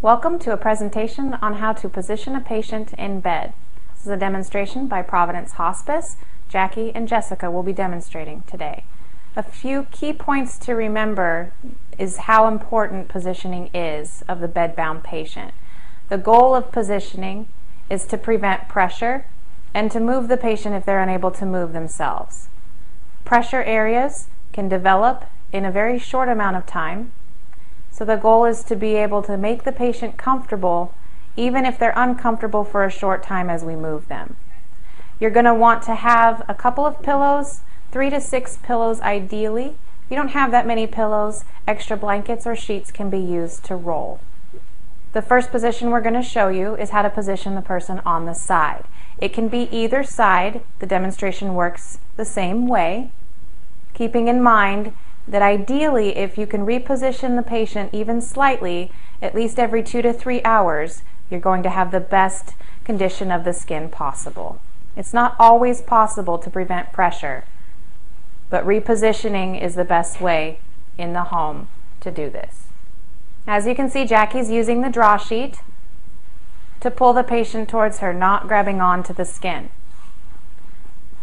Welcome to a presentation on how to position a patient in bed. This is a demonstration by Providence Hospice. Jackie and Jessica will be demonstrating today. A few key points to remember is how important positioning is of the bedbound patient. The goal of positioning is to prevent pressure and to move the patient if they're unable to move themselves. Pressure areas can develop in a very short amount of time. So the goal is to be able to make the patient comfortable even if they're uncomfortable for a short time as we move them. You're going to want to have a couple of pillows, 3 to 6 pillows ideally. If you don't have that many pillows, extra blankets or sheets can be used to roll. The first position we're going to show you is how to position the person on the side. It can be either side. The demonstration works the same way, keeping in mind that ideally, if you can reposition the patient even slightly, at least every 2 to 3 hours, you're going to have the best condition of the skin possible. It's not always possible to prevent pressure, but repositioning is the best way in the home to do this. As you can see, Jackie's using the draw sheet to pull the patient towards her, not grabbing onto the skin.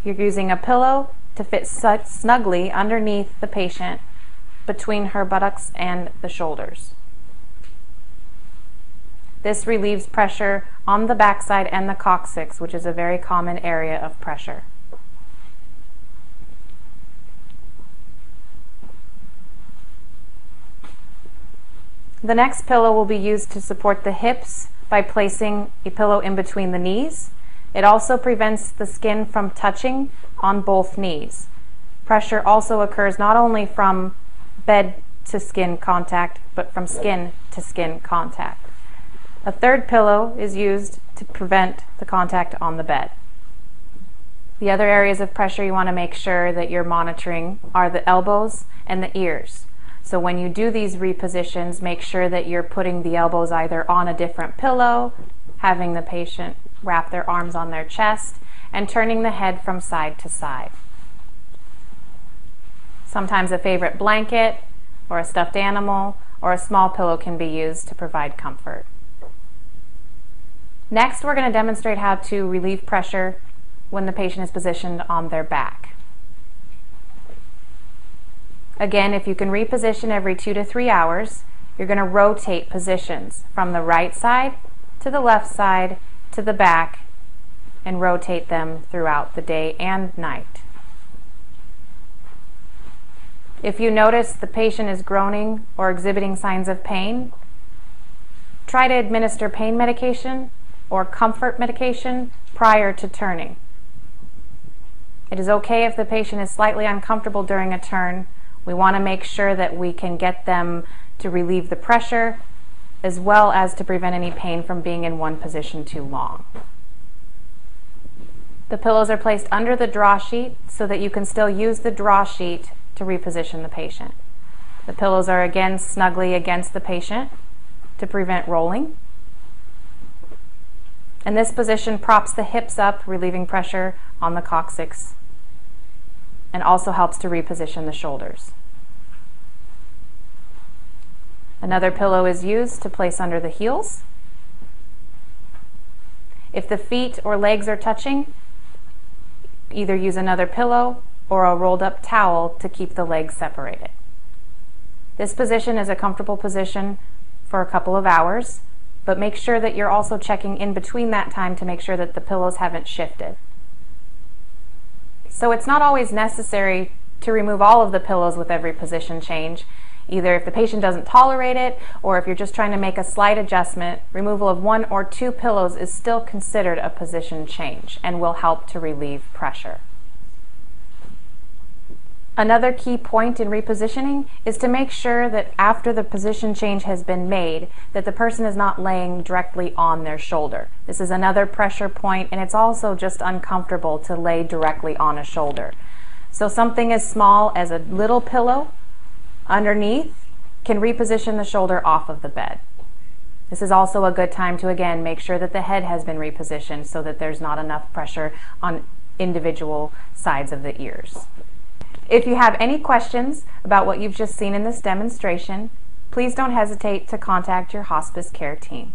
You're using a pillow to fit snugly underneath the patient between her buttocks and the shoulders. This relieves pressure on the backside and the coccyx, which is a very common area of pressure. The next pillow will be used to support the hips by placing a pillow in between the knees. It also prevents the skin from touching on both knees. Pressure also occurs not only from bed to skin contact, but from skin to skin contact. A third pillow is used to prevent the contact on the bed. The other areas of pressure you want to make sure that you're monitoring are the elbows and the ears. So when you do these repositions, make sure that you're putting the elbows either on a different pillow, having the patient wrap their arms on their chest, and turning the head from side to side. Sometimes a favorite blanket or a stuffed animal or a small pillow can be used to provide comfort. Next, we're going to demonstrate how to relieve pressure when the patient is positioned on their back. Again, if you can reposition every 2 to 3 hours, you're going to rotate positions from the right side to the left side to the back and rotate them throughout the day and night. If you notice the patient is groaning or exhibiting signs of pain, try to administer pain medication or comfort medication prior to turning. It is okay if the patient is slightly uncomfortable during a turn. We want to make sure that we can get them to relieve the pressure as well as to prevent any pain from being in one position too long. The pillows are placed under the draw sheet so that you can still use the draw sheet to reposition the patient. The pillows are again snugly against the patient to prevent rolling. And this position props the hips up, relieving pressure on the coccyx, and also helps to reposition the shoulders. Another pillow is used to place under the heels. If the feet or legs are touching, either use another pillow or a rolled up towel to keep the legs separated. This position is a comfortable position for a couple of hours, but make sure that you're also checking in between that time to make sure that the pillows haven't shifted. So it's not always necessary to remove all of the pillows with every position change. Either if the patient doesn't tolerate it, or if you're just trying to make a slight adjustment, removal of 1 or 2 pillows is still considered a position change and will help to relieve pressure. Another key point in repositioning is to make sure that after the position change has been made, that the person is not laying directly on their shoulder. This is another pressure point, and it's also just uncomfortable to lay directly on a shoulder. So something as small as a little pillow underneath can reposition the shoulder off of the bed. This is also a good time to again make sure that the head has been repositioned so that there's not enough pressure on individual sides of the ears. If you have any questions about what you've just seen in this demonstration, please don't hesitate to contact your hospice care team.